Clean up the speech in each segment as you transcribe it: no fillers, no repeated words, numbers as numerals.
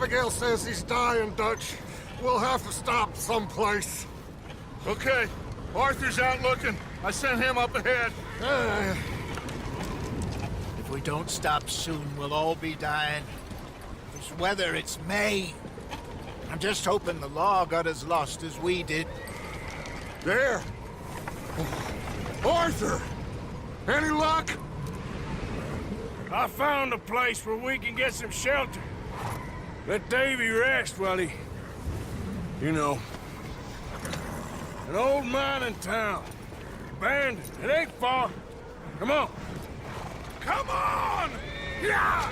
Abigail says he's dying, Dutch. We'll have to stop someplace. Okay, Arthur's out looking. I sent him up ahead. If we don't stop soon, we'll all be dying. This weather, it's May. I'm just hoping the law got as lost as we did. There! Arthur! Any luck? I found a place where we can get some shelter. Let Davy rest while he... You know. An old mining town. Abandoned. It ain't far. Come on. Come on! Yeah!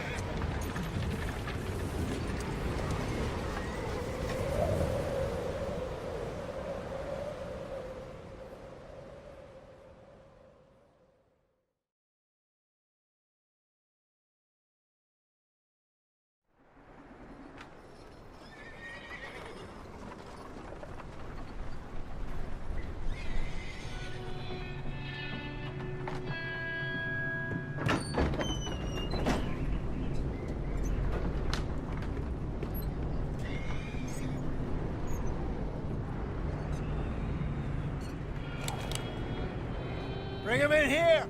Bring him in here!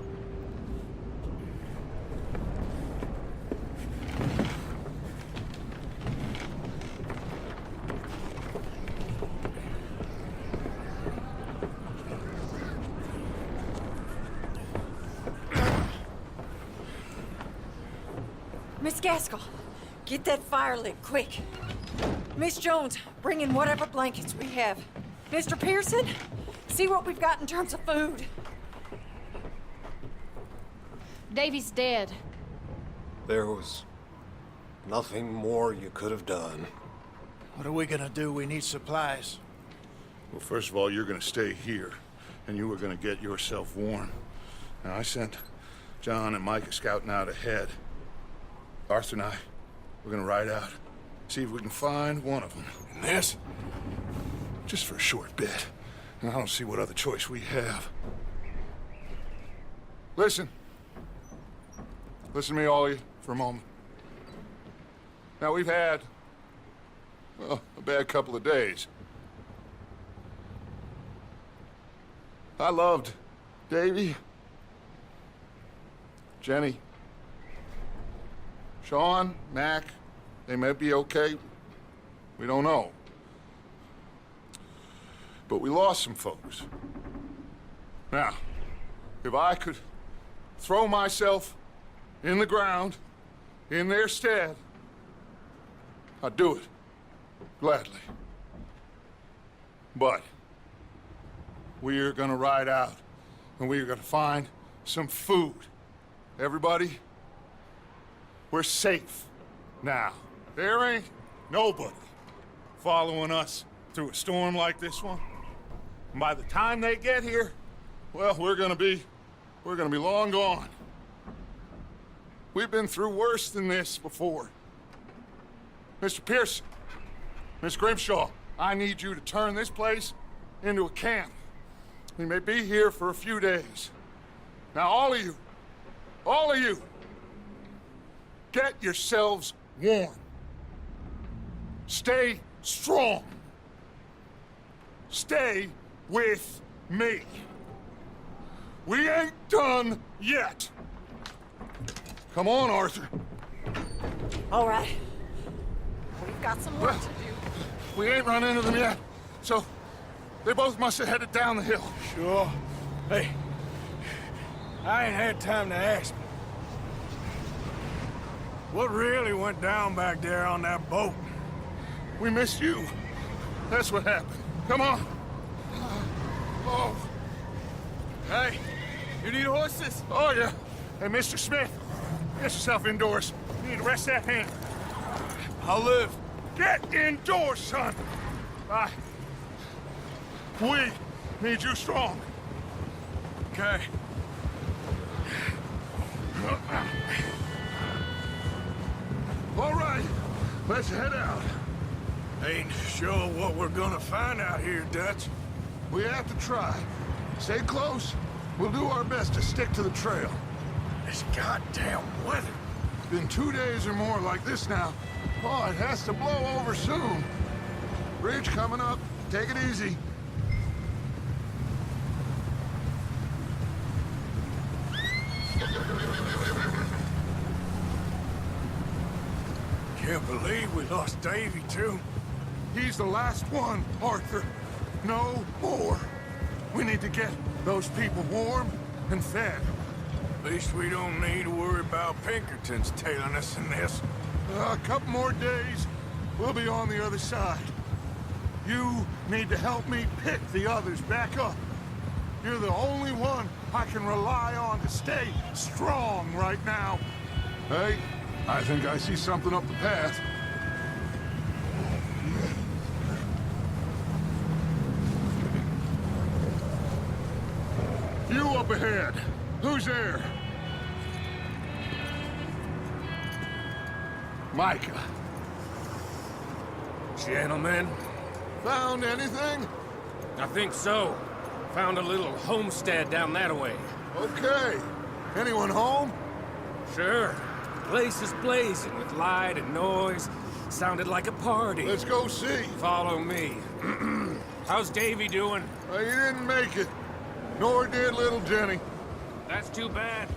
Miss Gaskell, get that fire lit, quick. Miss Jones, bring in whatever blankets we have. Mr. Pearson, see what we've got in terms of food. Davy's dead. There was nothing more you could have done. What are we gonna do? We need supplies. Well, first of all, you're gonna stay here, and you were gonna get yourself warm. Now, I sent John and Micah scouting out ahead. Arthur and I, we're gonna ride out, see if we can find one of them. And this, just for a short bit. And I don't see what other choice we have. Listen. Listen to me, all of you, for a moment. Now, we've had, well, a bad couple of days. I loved Davy, Jenny, Sean, Mac. They may be okay. We don't know. But we lost some folks. Now, if I could throw myself in the ground, in their stead, I'd do it, gladly. But we're gonna ride out, and we're gonna find some food. Everybody, we're safe now. There ain't nobody following us through a storm like this one. And by the time they get here, well, we're gonna be long gone. We've been through worse than this before. Mr. Pearson, Miss Grimshaw, I need you to turn this place into a camp. We may be here for a few days. Now, all of you, get yourselves warm. Stay strong. Stay with me. We ain't done yet. Come on, Arthur. All right. We've got some work to do. We ain't run into them yet, so they both must have headed down the hill. Sure. Hey, I ain't had time to ask. What really went down back there on that boat? We missed you. That's what happened. Come on. Oh. Hey, you need horses? Oh, yeah. Hey, Mr. Smith, get yourself indoors. You need to rest that hand. I'll live. Get indoors, son. We need you strong. Okay. All right, let's head out. Ain't sure what we're gonna find out here, Dutch. We have to try. Stay close. We'll do our best to stick to the trail. This goddamn weather. Been 2 days or more like this now. Oh, it has to blow over soon. Bridge coming up. Take it easy. Can't believe we lost Davy, too. He's the last one, Arthur. No more. We need to get those people warm and fed. At least we don't need to worry about Pinkertons tailing us in this. A couple more days, we'll be on the other side. You need to help me pick the others back up. You're the only one I can rely on to stay strong right now. Hey, I think I see something up the path. You up ahead. Who's there? Micah. Gentlemen, Found anything? I think so. Found a little homestead down that way. Okay. Anyone home? Sure. Place is blazing with light and noise. Sounded like a party. Let's go see. Follow me. How's Davy doing? He didn't make it. Nor did little Jenny. That's too bad.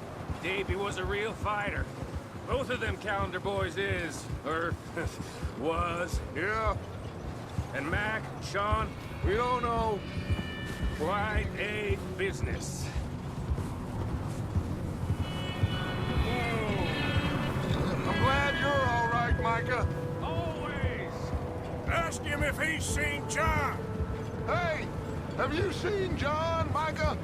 Davy was a real fighter. Both of them Calendar boys is, or was. Yeah, And Mac, Sean, we don't know. quite a business. I'm glad you're all right, Micah. Always! Ask him if he's seen John. Hey, have you seen John, Micah?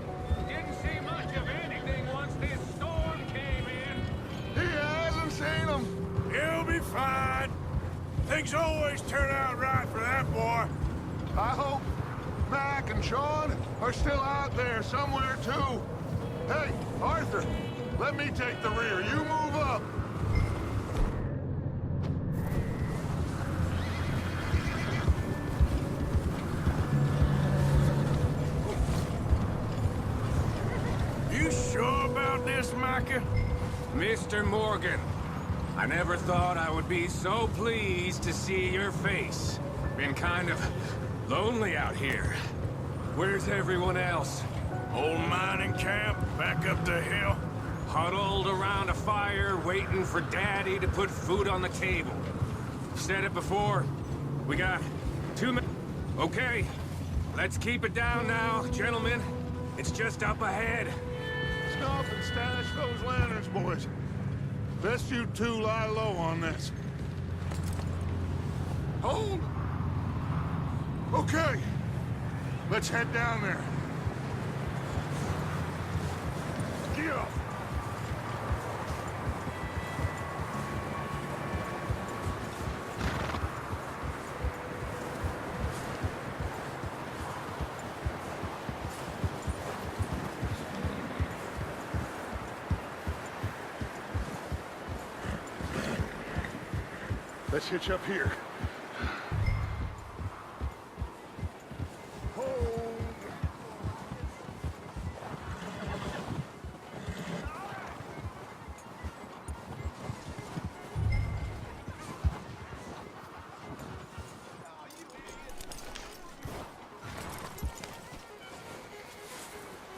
Didn't see much of anything once this storm came in. He hasn't seen him. He'll be fine. Things always turn out right for that boy. I hope Mac and Sean are still out there somewhere, too. Hey, Arthur, let me take the rear. You move up. You sure about this, Micah? Mr. Morgan, I never thought I would be so pleased to see your face. Been kind of lonely out here. Where's everyone else? Old mining camp, back up the hill. Huddled around a fire, waiting for Daddy to put food on the table. Said it before. We got 2 minutes. Okay, let's keep it down now, gentlemen. It's just up ahead. Stop and stash those lanterns, boys. Best you two lie low on this. Hold! Okay. Let's head down there. Get up! Let's hitch up here. Hold.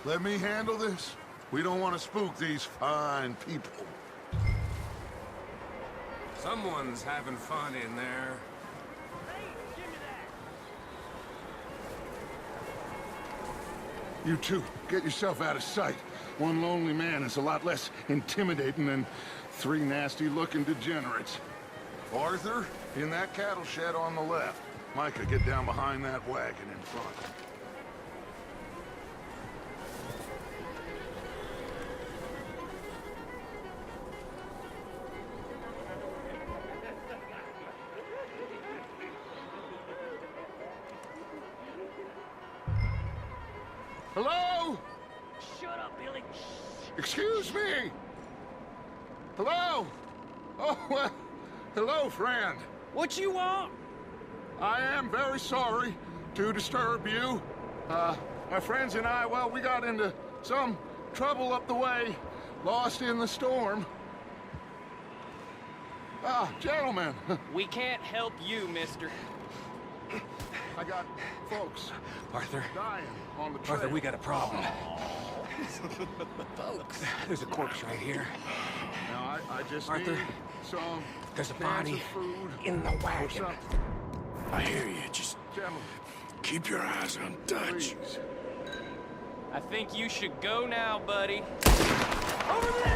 Let me handle this. We don't want to spook these fine people. Someone's having fun in there. You two, get yourself out of sight. One lonely man is a lot less intimidating than 3 nasty-looking degenerates. Arthur, in that cattle shed on the left. Micah, get down behind that wagon in front. Hello? Shut up, Billy. Excuse me? Hello? Oh, well, hello, friend. What you want? I am very sorry to disturb you. My friends and I, well, we got into some trouble up the way, lost in the storm. Gentlemen, We can't help you, mister. I got folks Arthur, dying on the trail. Arthur, we got a problem. Folks, there's a corpse right here. Now, I just Arthur, need some there's a cans body of food in the or wagon. something. I hear you. Just Gentlemen, keep your eyes on Dutch. please. I think you should go now, buddy. Over there!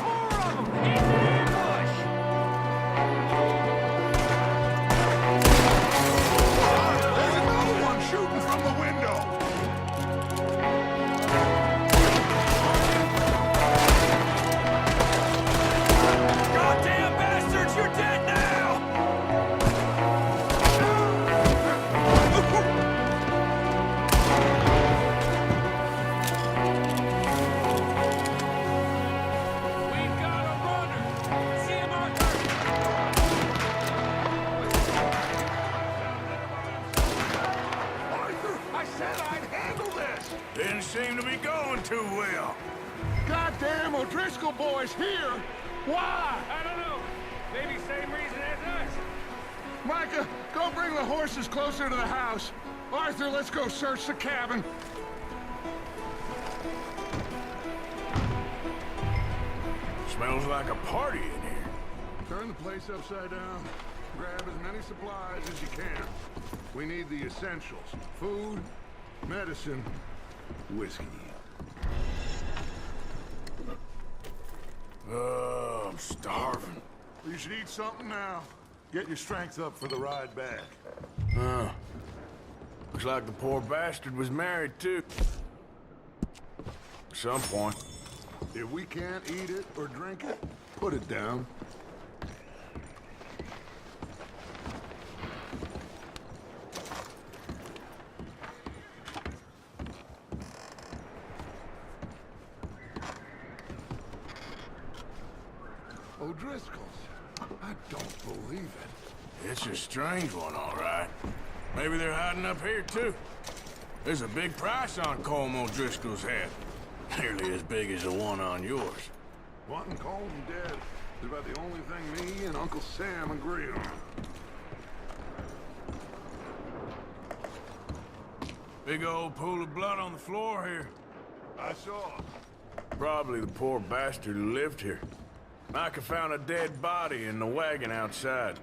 More of them! Into the ambush! There's another one shooting from the window. Goddamn bastards, you're dead now! We've got a runner. See him, Arthur. Arthur, I said I'd handle this. Didn't seem to be going too well. Goddamn O'Driscoll boys here. Why? I don't know. Maybe same reason as us. Micah, go bring the horses closer to the house. Arthur, let's go search the cabin. Smells like a party in here. Turn the place upside down. Grab as many supplies as you can. We need the essentials. Food, medicine, whiskey. I'm starving. You should eat something now. Get your strength up for the ride back. Looks like the poor bastard was married too. At some point. If we can't eat it or drink it, put it down. O'Driscoll's. I don't believe it. It's a strange one, all right. Maybe they're hiding up here, too. There's a big price on Colm O'Driscoll's head. Nearly as big as the one on yours. Wanting Colm dead is about the only thing me and Uncle Sam agree on. Big old pool of blood on the floor here. I saw. Probably the poor bastard who lived here. Micah found a dead body in the wagon outside.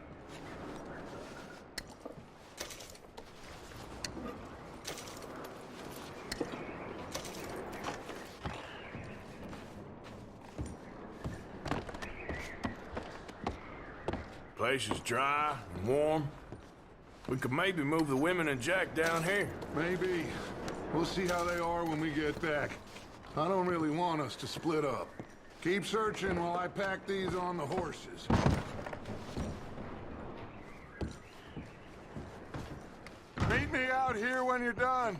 Place is dry and warm. We could maybe move the women and Jack down here. Maybe. We'll see how they are when we get back. I don't really want us to split up. Keep searching while I pack these on the horses. Meet me out here when you're done.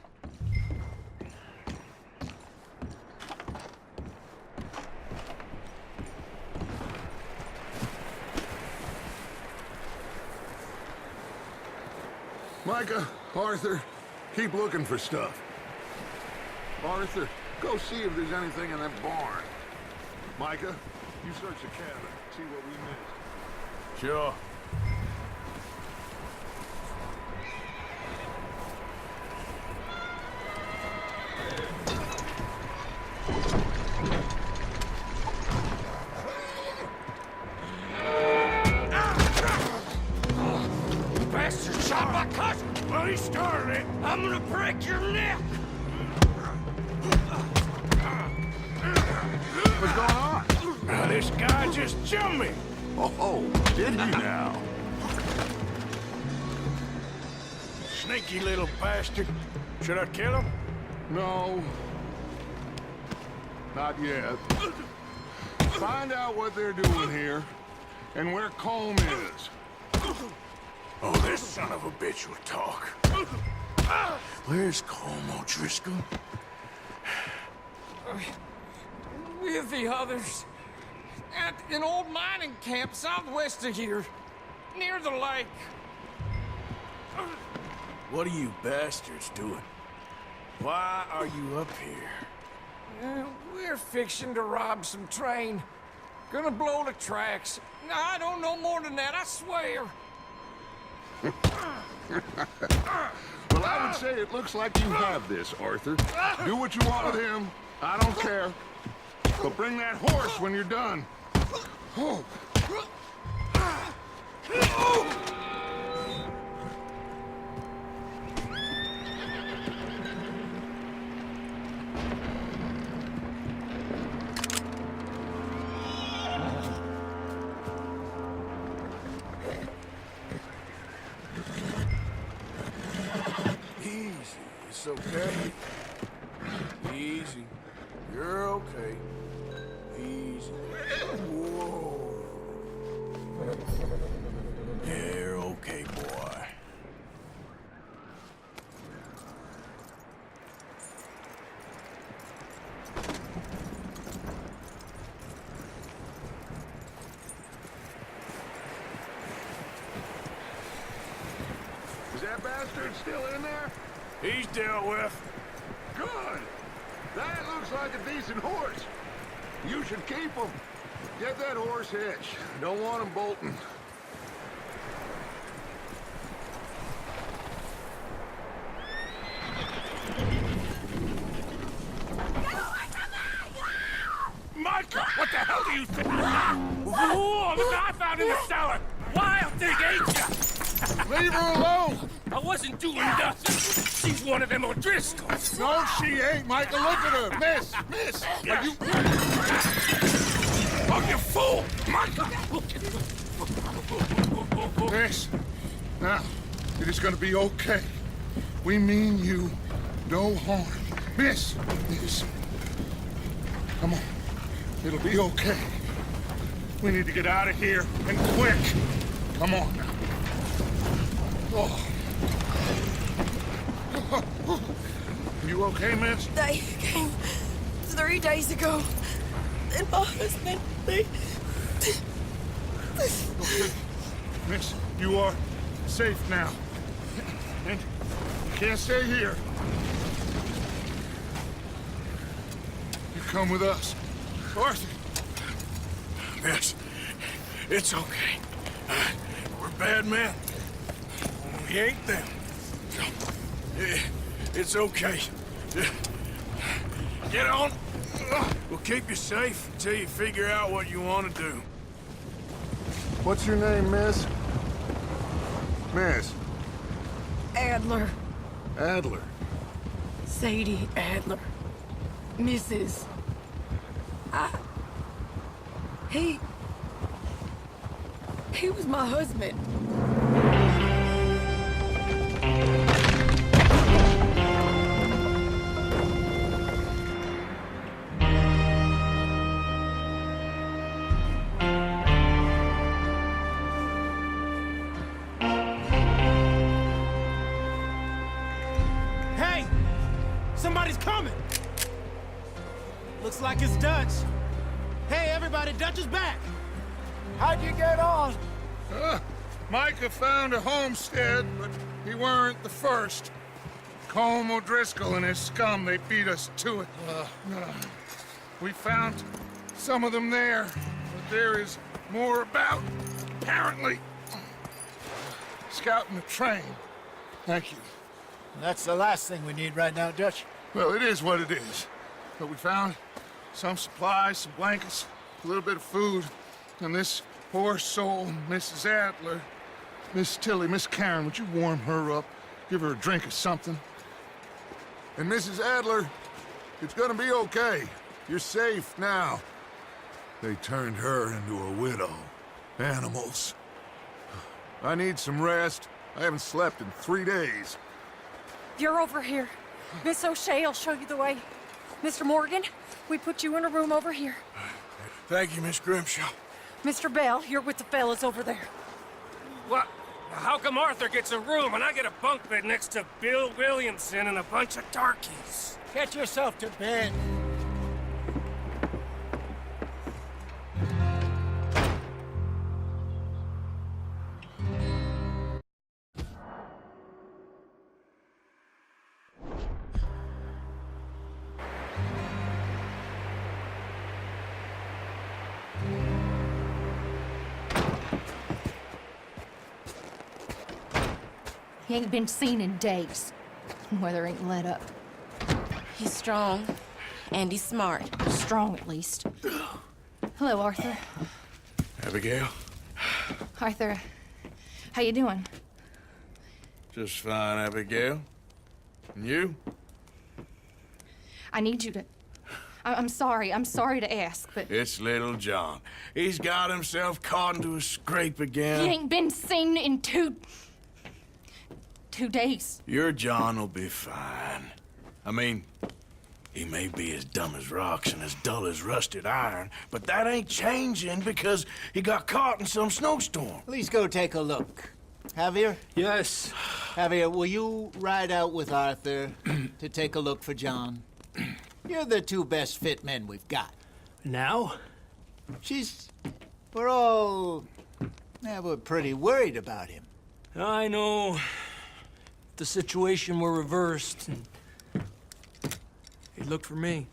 Micah, Arthur, keep looking for stuff. Arthur, go see if there's anything in that barn. Micah, you search the cabin, see what we missed. Sure. Bastard shot my cousin! Well, he started it. I'm gonna break your neck! What's going on? Now this guy just jumped me. Oh, did he now? Sneaky little bastard. Should I kill him? No. Not yet. Find out what they're doing here, and where Colm is. Oh, this son of a bitch will talk. Where's Colm O'Driscoll? With the others. At an old mining camp southwest of here. Near the lake. What are you bastards doing? Why are you up here? We're fixing to rob some train. Gonna blow the tracks. No, I don't know more than that, I swear. Well, I would say it looks like you have this, Arthur. Do what you want with him. I don't care. But bring that horse when you're done. Oh. Easy. It's okay. Easy. You're okay. Easy. Whoa. You're okay, boy. Is that bastard still in there? He's dealt with. Good. That looks like a decent horse. You should keep him. Get that horse hitched. Don't want him bolting. Micah, what the hell do you think? Whoa, look what I found in the cellar. Wild thing, ain't ya? Leave her alone! I wasn't doing nothing. She's one of them O'Driscolls. No, she ain't, Micah. Look at her. Miss! Miss! Are you... Oh, you fool! Micah! Miss, now, it is gonna be okay. We mean you no harm. Miss! Miss. Come on. It'll be okay. We need to get out of here, and quick. Come on now. Oh. You okay, miss? They came 3 days ago. And my husband, they... Okay. Miss, you are safe now. And you can't stay here. You come with us. Arthur. Miss, it's okay. We're bad men. We ain't them. It's okay. Get on. We'll keep you safe until you figure out what you want to do. What's your name, miss? Miss. Adler. Adler. Sadie Adler. Mrs. He was my husband. Hey! Somebody's coming! Looks like it's Dutch. Hey, everybody, Dutch is back! How'd you get on? Micah found a homestead, but he weren't the first. Colm O'Driscoll and his scum, they beat us to it. We found some of them there, but there is more about, apparently. Scouting the train. Thank you. That's the last thing we need right now, Dutch. Well, it is what it is. But we found some supplies, some blankets, a little bit of food, and this poor soul, Mrs. Adler. Miss Tilly, Miss Karen, would you warm her up? Give her a drink or something? And Mrs. Adler, it's gonna be okay. You're safe now. They turned her into a widow. Animals. I need some rest. I haven't slept in 3 days. You're over here. Miss O'Shea will show you the way. Mr. Morgan, we put you in a room over here. Thank you, Miss Grimshaw. Mr. Bell, you're with the fellas over there. What? How come Arthur gets a room and I get a bunk bed next to Bill Williamson and a bunch of darkies? Get yourself to bed. He ain't been seen in days. Weather ain't let up. He's strong, and he's smart. Strong, at least. Hello, Arthur. Abigail? Arthur, how you doing? Just fine, Abigail. And you? I need you to... I'm sorry to ask, but... It's little John. He's got himself caught into a scrape again. He ain't been seen in two days. Your John will be fine. I mean, he may be as dumb as rocks and as dull as rusted iron, but that ain't changing because he got caught in some snowstorm. Please go take a look. Javier? Yes. Javier, will you ride out with Arthur to take a look for John? You're the two best fit men we've got. Now? We're pretty worried about him. I know. If the situation were reversed, and he'd look for me.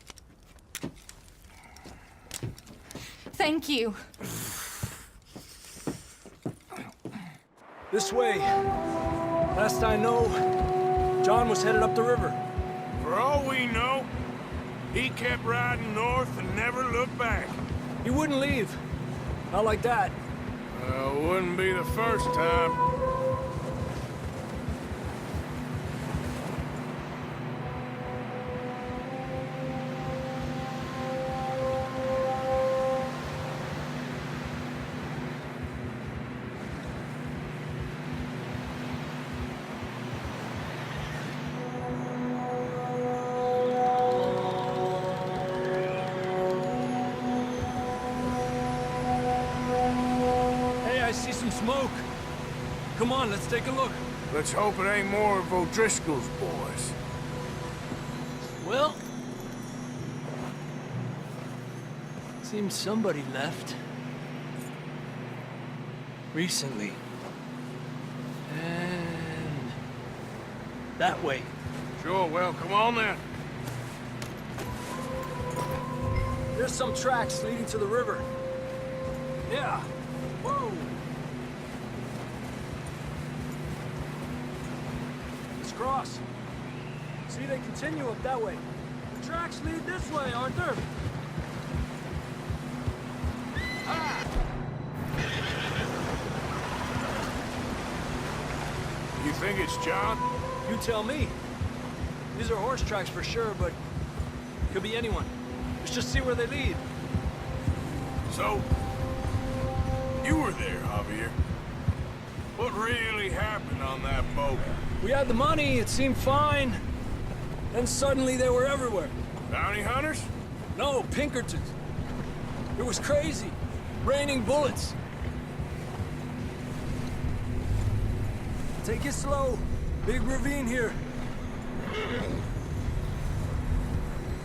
Thank you. This way. Last I know, John was headed up the river. For all we know, he kept riding north and never looked back. He wouldn't leave. Not like that. Wouldn't be the first time. Smoke. Come on, let's take a look. Let's hope it ain't more of O'Driscoll's boys. Well, seems somebody left. Recently. And that way. Sure, well, come on then. There's some tracks leading to the river. Yeah. Whoa. Cross. See, they continue up that way. The tracks lead this way, Arthur. Ah! You think it's John? You tell me. These are horse tracks for sure, but could be anyone. Let's just see where they lead. So, you were there, Javier. What really happened on that boat? We had the money, it seemed fine. Then suddenly they were everywhere. Bounty hunters? No, Pinkertons. It was crazy. Raining bullets. Take it slow. Big ravine here.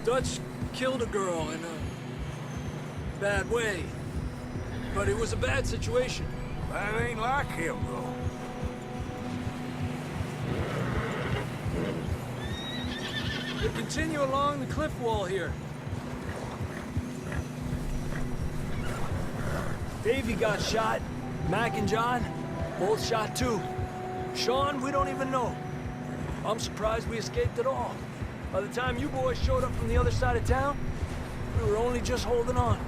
Dutch killed a girl in a bad way. But it was a bad situation. That ain't like him, though. They continue along the cliff wall here. Davey got shot. Mac and John, both shot too. Sean, we don't even know. I'm surprised we escaped at all. By the time you boys showed up from the other side of town, we were only just holding on.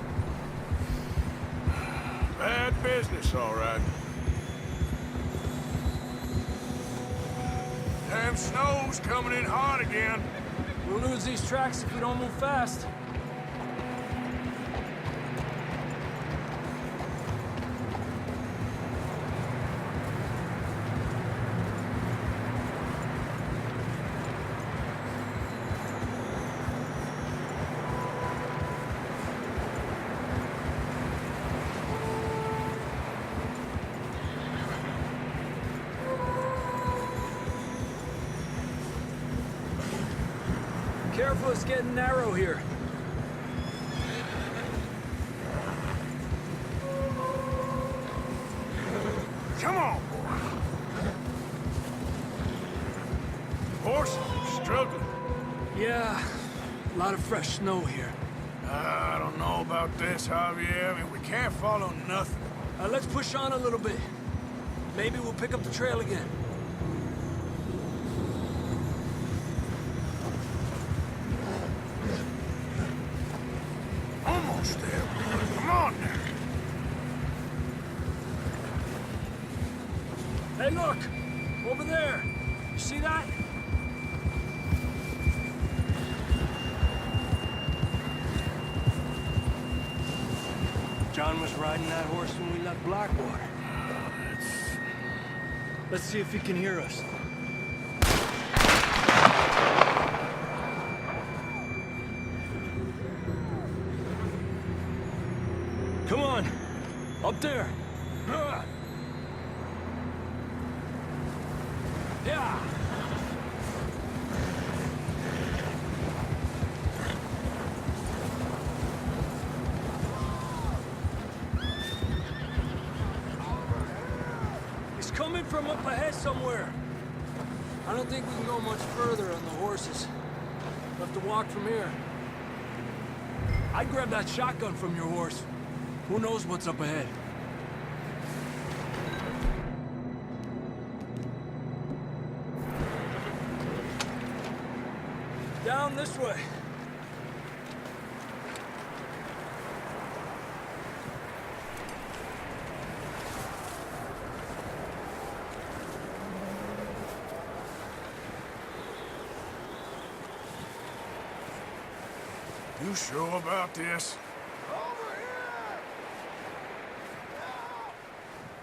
Bad business, all right. Damn snow's coming in hot again. We'll lose these tracks if we don't move fast. Careful, it's getting narrow here. Come on, boy. Horses are struggling. Yeah, a lot of fresh snow here. I don't know about this, Javier. I mean, we can't follow nothing. Let's push on a little bit. Maybe we'll pick up the trail again. look! Over there! You see that? John was riding that horse when we left Blackwater. Let's see if he can hear us. Come on! Up there! Yeah! He's coming from up ahead somewhere. I don't think we can go much further on the horses. We'll have to walk from here. I'd grab that shotgun from your horse. Who knows what's up ahead? Down this way. You sure about this?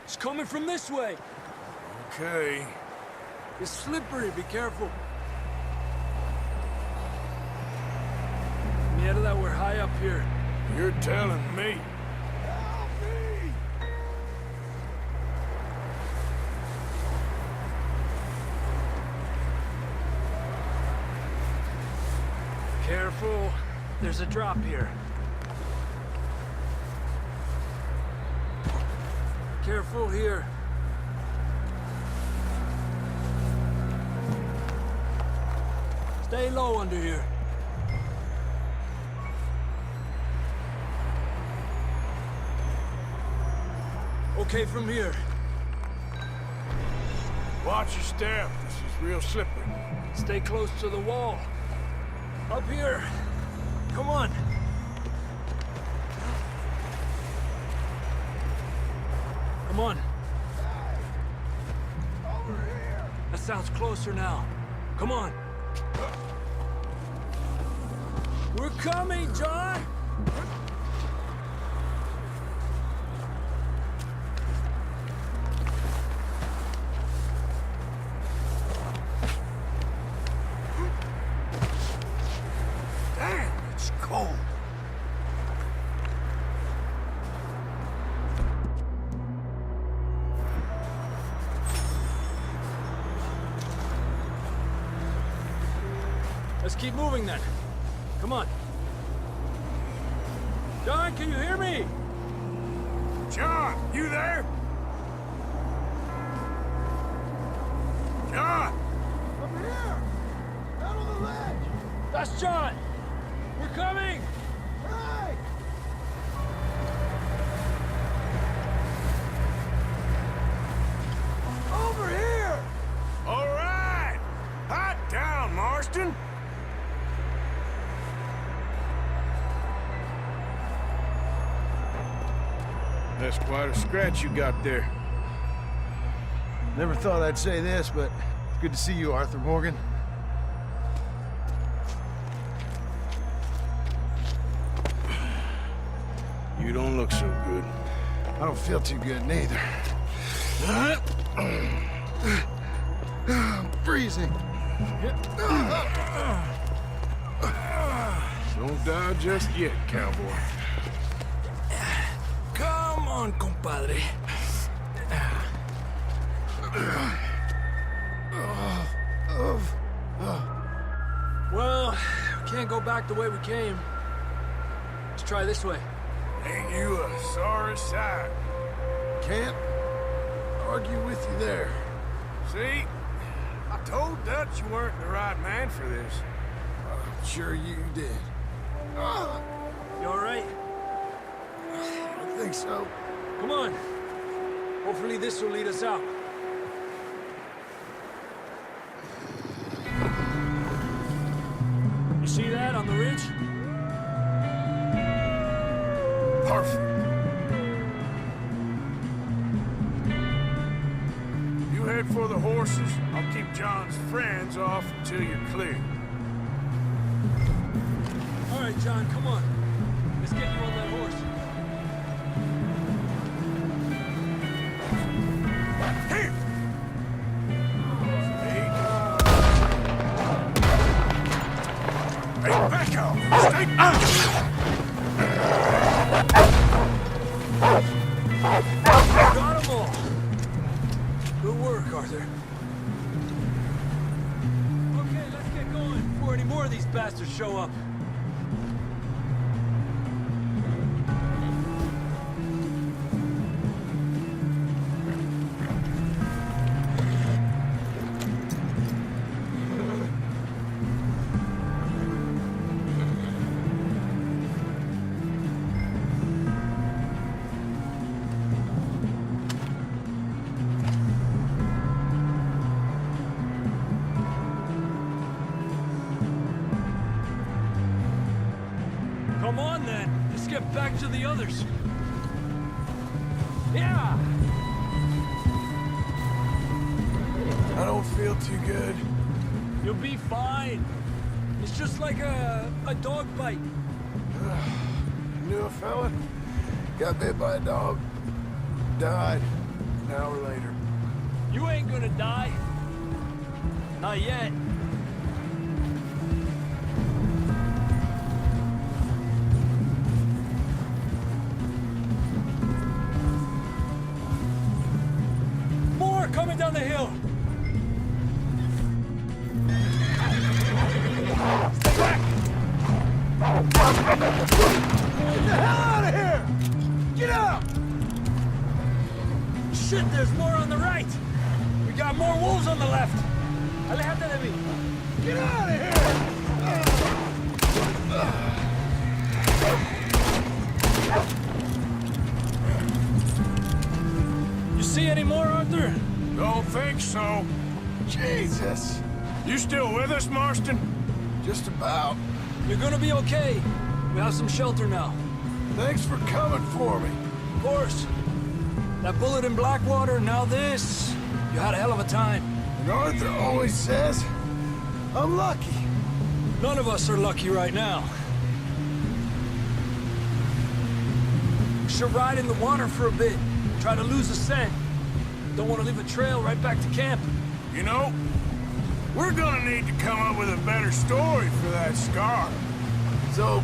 It's coming from this way. Okay. It's slippery, be careful. Yeah, that we're high up here. You're telling me. Careful. There's a drop here. Careful here. Stay low under here. Okay from here. Watch your step. This is real slippery. Stay close to the wall. Up here. Come on. Come on. That sounds closer now. Come on. We're coming, John! Damn, it's cold. Let's keep moving then. Come on. John, can you hear me? John, you there? John! Up here! Out on the ledge! That's John! We're coming! Hey! Over here! All right! Hot down, Marston! That's quite a scratch you got there. Never thought I'd say this, but it's good to see you, Arthur Morgan. You don't look so good. I don't feel too good neither. I'm freezing. Don't die just yet, cowboy. Come on, compadre. Well, we can't go back the way we came. Let's try this way. Ain't you a sorry sight? Can't argue with you there. See? I told Dutch you weren't the right man for this. I'm sure you did. You all right? I think so. Come on. Hopefully this will lead us out. You see that on the ridge? Perfect. You head for the horses. I'll keep John's friends off until you're clear. All right, John, come on. Let's get you on that horse. Here! Hey, back off! Stay out! Got 'em all. Good work, Arthur. Okay, let's get going before any more of these bastards show up. Come on, then. Let's get back to the others. Yeah! I don't feel too good. You'll be fine. It's just like a dog bite. Knew a fella. Got bit by a dog. Died. An hour later. You ain't gonna die. Not yet. More coming down the hill. Get the hell out of here! Get out! Shit, there's more on the right. We got more wolves on the left. Alejate de mí. Get out of here! You see any more, Arthur? Don't think so. Jesus! You still with us, Marston? Just about. You're gonna be okay. We have some shelter now. Thanks for coming for me. Of course. That bullet in Blackwater, now this. You had a hell of a time. And Arthur always says, I'm lucky. None of us are lucky right now. We should ride in the water for a bit. Try to lose the scent. Don't want to leave a trail right back to camp. You know, we're gonna need to come up with a better story for that scar. So,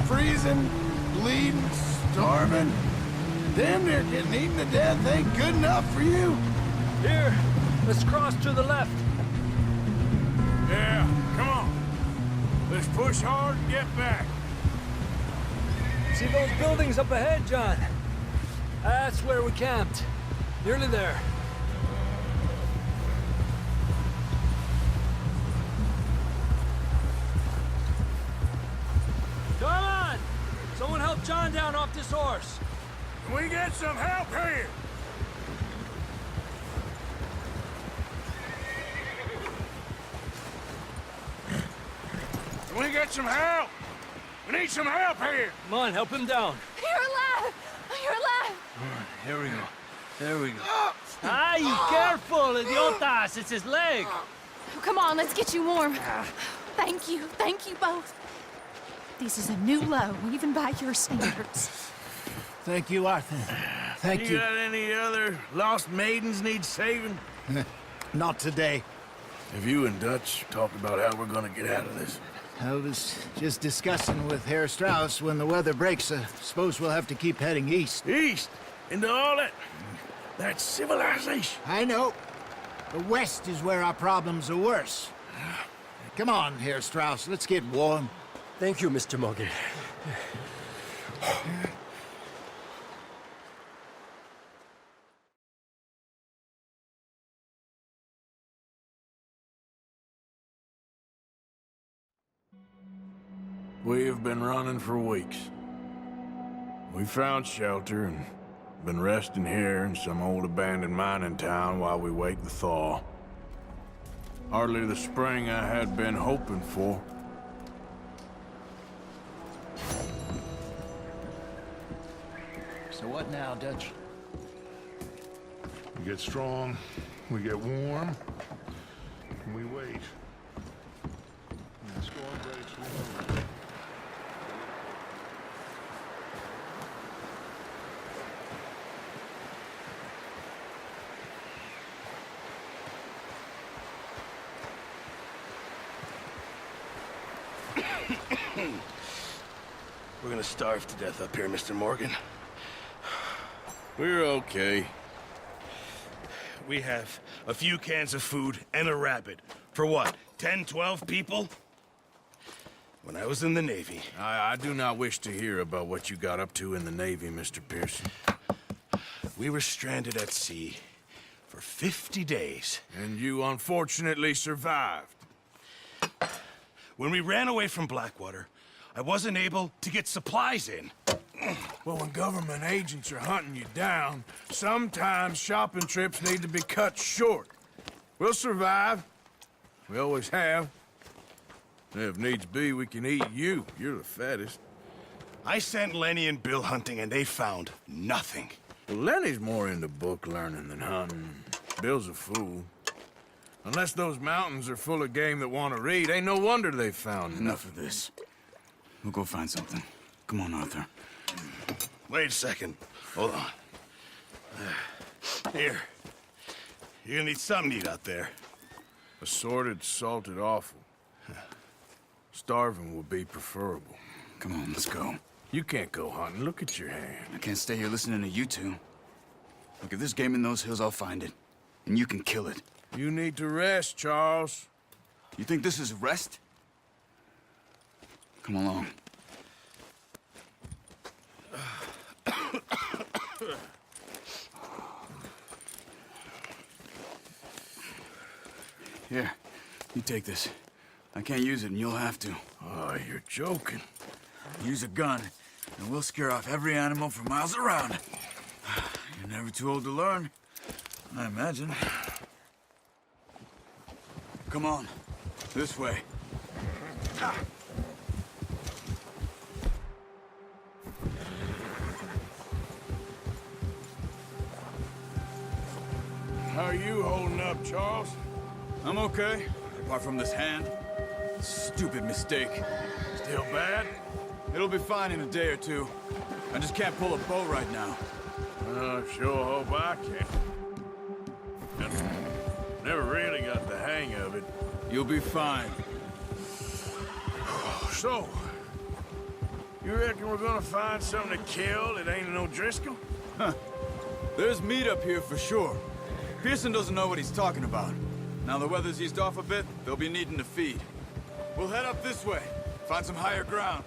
freezing, bleeding, starving, damn near getting eaten to death ain't good enough for you? Here, let's cross to the left. Yeah, come on. Let's push hard and get back. See those buildings up ahead, John? That's where we camped. Nearly there. Come on! Someone help John down off this horse. Can we get some help here? Can we get some help? We need some help here. Come on, help him down. You're alive! You're alive! Here we go. There we go. Ay, careful, idiotas! It's his leg. Come on, let's get you warm. Thank you both. This is a new low, even by your standards. Thank you, Arthur. Thank you. You got any other lost maidens need saving? Not today. Have you and Dutch talked about how we're gonna get out of this? I was just discussing with Herr Strauss when the weather breaks. I suppose we'll have to keep heading east. East? Into all that civilization? I know. The west is where our problems are worse. Come on, Herr Strauss, let's get warm. Thank you, Mr. Morgan. We have been running for weeks. We found shelter and been resting here in some old abandoned mining town while we wait the thaw. Hardly the spring I had been hoping for. So what now, Dutch? We get strong, We get warm, and we wait. And the storm breaks loose. We're gonna starve to death up here, Mr. Morgan. We're okay. We have a few cans of food and a rabbit. For what, 10, 12 people? When I was in the Navy... I do not wish to hear about what you got up to in the Navy, Mr. Pearson. We were stranded at sea for 50 days. And you unfortunately survived. When we ran away from Blackwater, I wasn't able to get supplies in. Well, when government agents are hunting you down, sometimes shopping trips need to be cut short. We'll survive. We always have. If needs be, we can eat you. You're the fattest. I sent Lenny and Bill hunting, and they found nothing. Well, Lenny's more into book learning than hunting. Bill's a fool. Unless those mountains are full of game that want to read, ain't no wonder they found Enough of this. We'll go find something. Come on, Arthur. Wait a second. Hold on. Here. You're gonna need something to eat out there. Assorted, salted offal. Starving will be preferable. Come on, let's go. You can't go hunting. Look at your hand. I can't stay here listening to you two. Look, if there's game in those hills, I'll find it. And you can kill it. You need to rest, Charles. You think this is rest? Come along. Here, you take this. I can't use it, and you'll have to. Oh, you're joking. Use a gun, and we'll scare off every animal for miles around. You're never too old to learn, I imagine. Come on, this way. How are you holding up, Charles? I'm okay, apart from this hand. Stupid mistake. Still bad? It'll be fine in a day or two. I just can't pull a bow right now. I sure hope I can. Never really got the hang of it. You'll be fine. So, you reckon we're gonna find something to kill that ain't no Driscoll? Huh. There's meat up here for sure. Pearson doesn't know what he's talking about. Now the weather's eased off a bit, they'll be needing to feed. We'll head up this way, find some higher ground.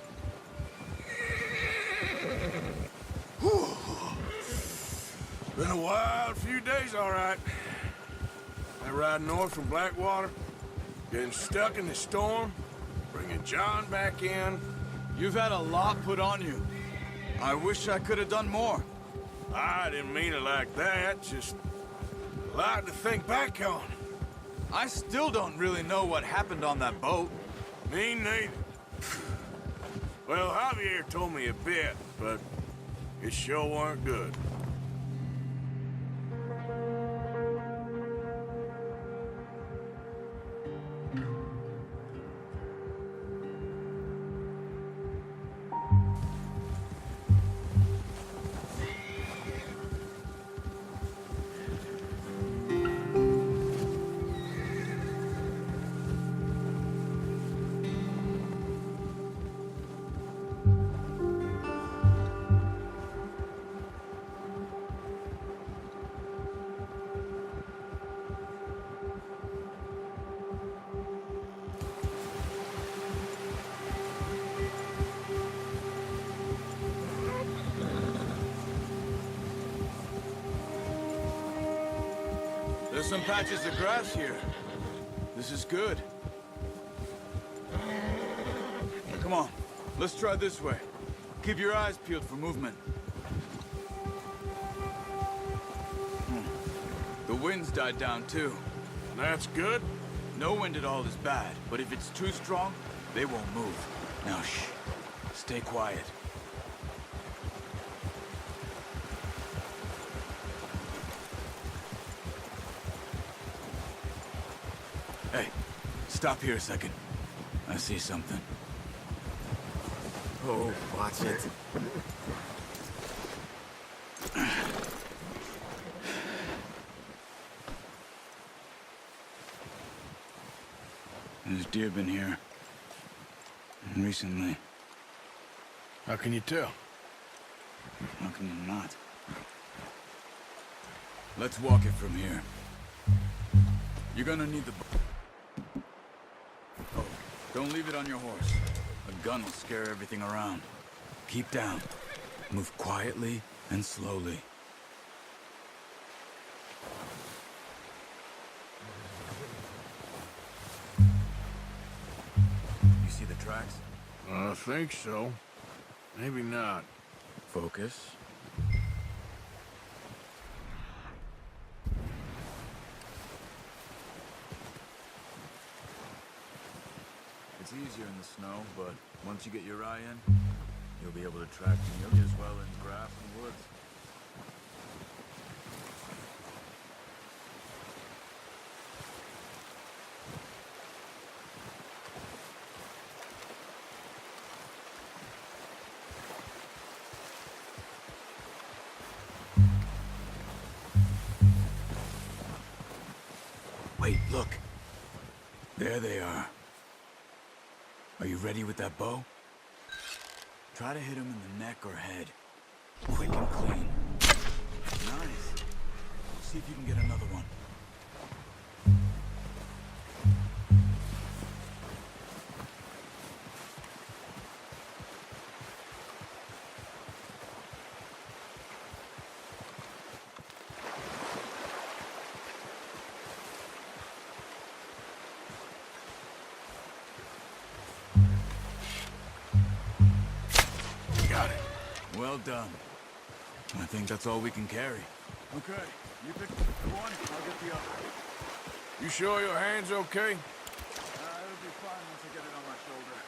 Been a wild few days, all right. I ride north from Blackwater, getting stuck in the storm, bringing John back in. You've had a lot put on you. I wish I could have done more. I didn't mean it like that, just a lot to think back on. I still don't really know what happened on that boat. Me neither. Well, Javier told me a bit, but it sure weren't good. There's some patches of grass here. This is good. Come on, let's try this way. Keep your eyes peeled for movement. The wind's died down too. That's good. No wind at all is bad, but if it's too strong, they won't move. Now shh, stay quiet. Hey, stop here a second. I see something. Oh, watch it. There's deer been here. Recently. How can you tell? How can you not? Let's walk it from here. You're gonna need the... Oh, don't leave it on your horse. A gun will scare everything around. Keep down. Move quietly and slowly. You see the tracks? I think so. Maybe not. Focus. It's easier in the snow, but once you get your eye in, you'll be able to track nearly as well in grass and woods. Wait, look. There they are. Are you ready with that bow? Try to hit him in the neck or head. Quick and clean. Nice. See if you can get another one. Well done. I think that's all we can carry. Okay, you pick one, I'll get the other. You sure your hand's okay? It'll be fine once I get it on my shoulder.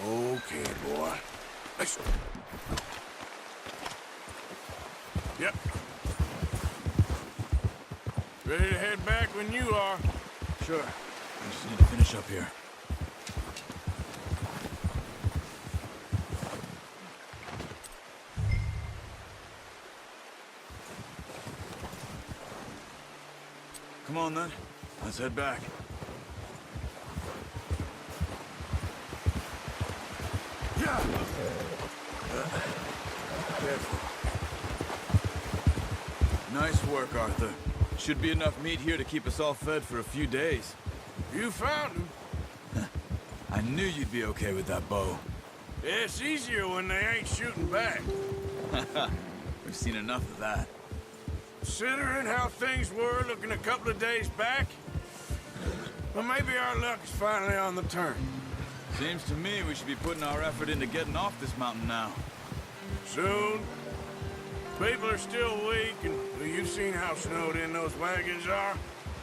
Okay, boy. Let's... Yep. Ready to head back when you are. Sure. I just need to finish up here. Come on, then. Let's head back. Nice work, Arthur. Should be enough meat here to keep us all fed for a few days. You found him. I knew you'd be okay with that bow. Yeah, it's easier when they ain't shooting back. We've seen enough of that. Considering how things were looking a couple of days back, well, maybe our luck is finally on the turn. Seems to me we should be putting our effort into getting off this mountain now. Soon. People are still weak, and well, you've seen how snowed in those wagons are.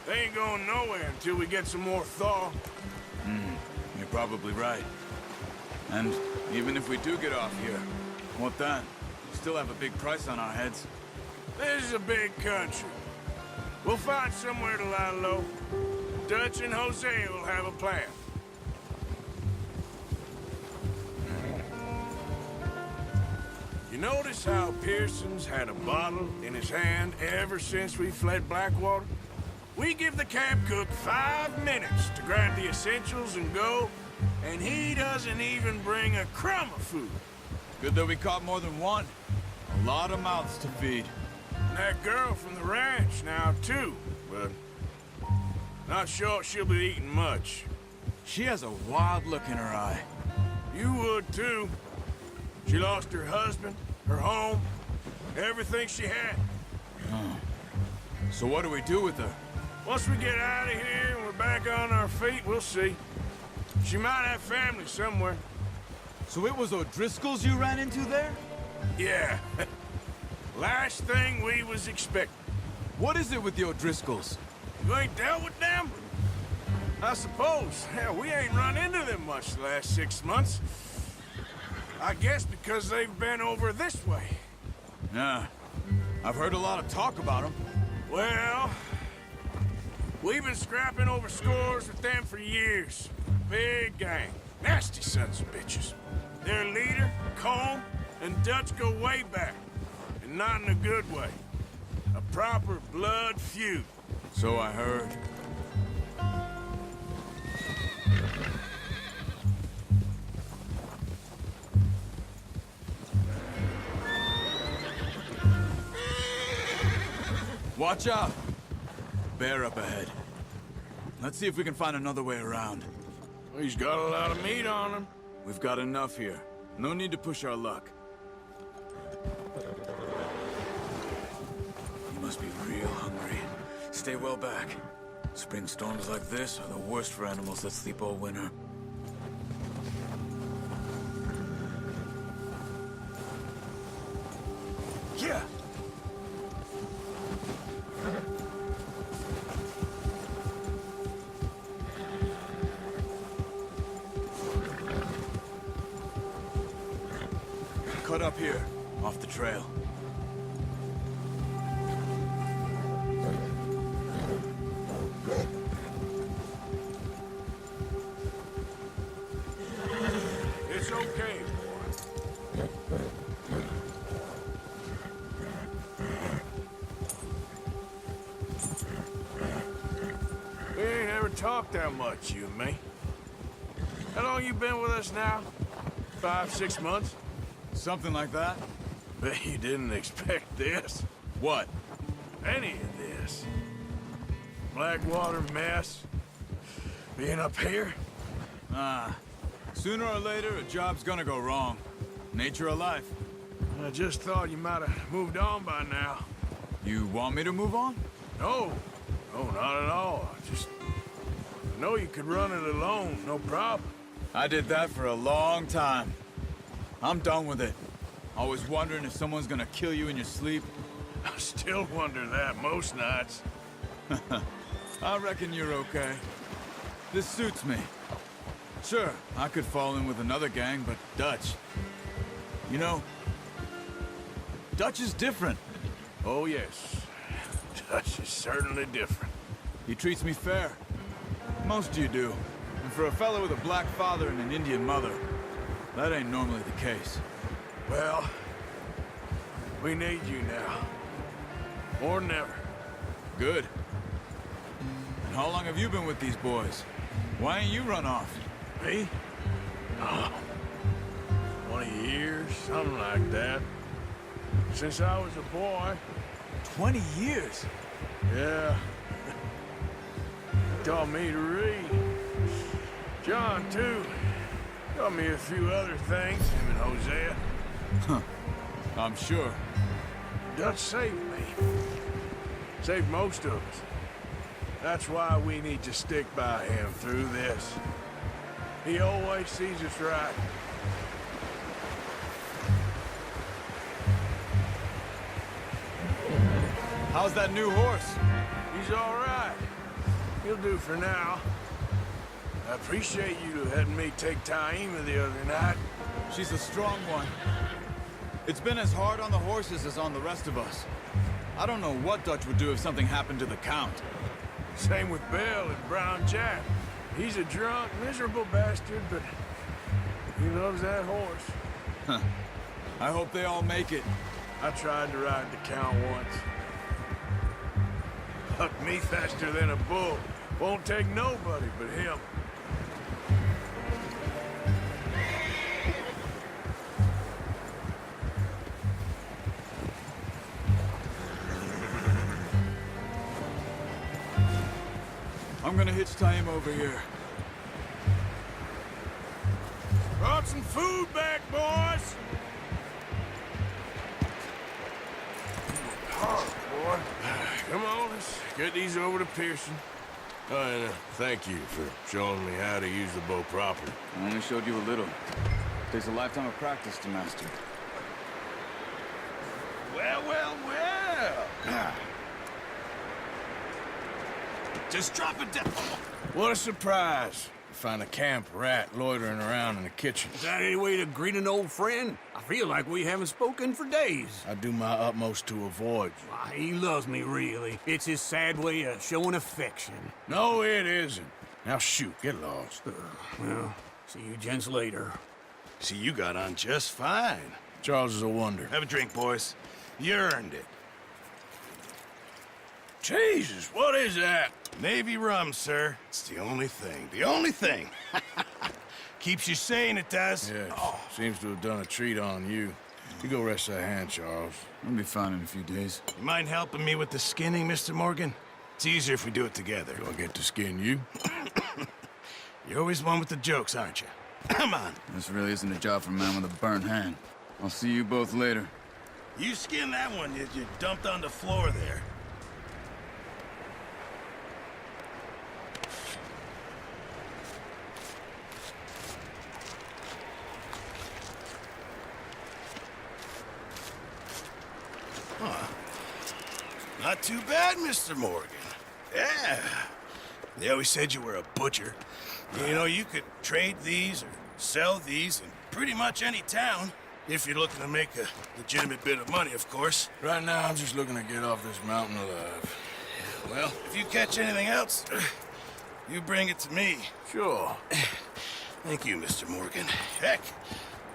They ain't going nowhere until we get some more thaw. You're probably right. And even if we do get off here, what then? We still have a big price on our heads. This is a big country. We'll find somewhere to lie low. Dutch and Hosea will have a plan. You notice how Pearson's had a bottle in his hand ever since we fled Blackwater? We give the camp cook 5 minutes to grab the essentials and go, and he doesn't even bring a crumb of food. Good that we caught more than one. A lot of mouths to feed. And that girl from the ranch now, too, but not sure she'll be eating much. She has a wild look in her eye. You would, too. She lost her husband, her home, everything she had. So what do we do with her? Once we get out of here and we're back on our feet, we'll see. She might have family somewhere. So it was O'Driscoll's you ran into there? Yeah. Last thing we was expecting. What is it with the O'Driscolls? You ain't dealt with them? I suppose. Hell, we ain't run into them much the last 6 months. I guess because they've been over this way. Yeah. I've heard a lot of talk about them. Well, we've been scrapping over scores with them for years. Big gang. Nasty sons of bitches. Their leader, Colm, and Dutch go way back. And not in a good way. A proper blood feud. So I heard. Watch out! Bear up ahead. Let's see if we can find another way around. He's got a lot of meat on him. We've got enough here. No need to push our luck. You must be real hungry. Stay well back. Spring storms like this are the worst for animals that sleep all winter. Yeah! Cut up here, off the trail. It's okay, boy. We ain't ever talked that much, you and me. How long you been with us now? 5, 6 months? Something like that? Bet you didn't expect this. What? Any of this. Blackwater mess. Being up here. Sooner or later, a job's gonna go wrong. Nature of life. I just thought you might have moved on by now. You want me to move on? No. No, not at all. I know you could run it alone, no problem. I did that for a long time. I'm done with it. Always wondering if someone's gonna kill you in your sleep. I still wonder that most nights. I reckon you're okay. This suits me. Sure, I could fall in with another gang, but Dutch... You know, Dutch is different. Oh, yes. Dutch is certainly different. He treats me fair. Most of you do. And for a fellow with a black father and an Indian mother, that ain't normally the case. Well, we need you now. More than ever. Good. And how long have you been with these boys? Why ain't you run off? Me? Oh, 20 years, something like that. Since I was a boy. 20 years? Yeah. Taught me to read. John, too. Taught me a few other things, him and Hosea. Huh. I'm sure. Dutch saved me. Saved most of us. That's why we need to stick by him through this. He always sees us right. How's that new horse? He's all right. He'll do for now. I appreciate you letting me take Taima the other night. She's a strong one. It's been as hard on the horses as on the rest of us. I don't know what Dutch would do if something happened to the Count. Same with Bell and Brown Jack. He's a drunk, miserable bastard, but he loves that horse. Huh. I hope they all make it. I tried to ride the Count once. Hucked me faster than a bull. Won't take nobody but him. I'm gonna hitch Taima over here. Brought some food back, boys! Hard, boy. Come on, let's get these over to Pearson. Oh, and thank you for showing me how to use the bow properly. I only showed you a little. Takes a lifetime of practice to master. Well, well, well. Just drop it down. What a surprise. Find a camp rat loitering around in the kitchen. Is that any way to greet an old friend? I feel like we haven't spoken for days. I do my utmost to avoid you. Why, he loves me, really. It's his sad way of showing affection. No, it isn't. Now shoot, get lost. Well, see you gents later. See, you got on just fine. Charles is a wonder. Have a drink, boys. You earned it. Jesus, what is that? Navy rum, sir. It's the only thing. The only thing. Keeps you sane, it does. Yes. Seems to have done a treat on you. You go rest that hand, Charles. I'll be fine in a few days. You mind helping me with the skinning, Mr. Morgan? It's easier if we do it together. Do I get to skin you? You're always one with the jokes, aren't you? Come on. This really isn't a job for a man with a burnt hand. I'll see you both later. You skinned that one you dumped on the floor there. Huh. Not too bad, Mr. Morgan. Yeah. They always said you were a butcher. You know, you could trade these or sell these in pretty much any town. If you're looking to make a legitimate bit of money, of course. Right now, I'm just looking to get off this mountain alive. Well, if you catch anything else, you bring it to me. Sure. Thank you, Mr. Morgan. Heck,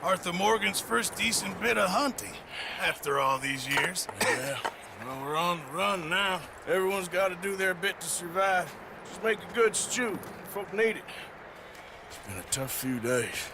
Arthur Morgan's first decent bit of hunting after all these years. Yeah. Well, we're on the run now. Everyone's got to do their bit to survive. Just make a good stew. Folk need it. It's been a tough few days.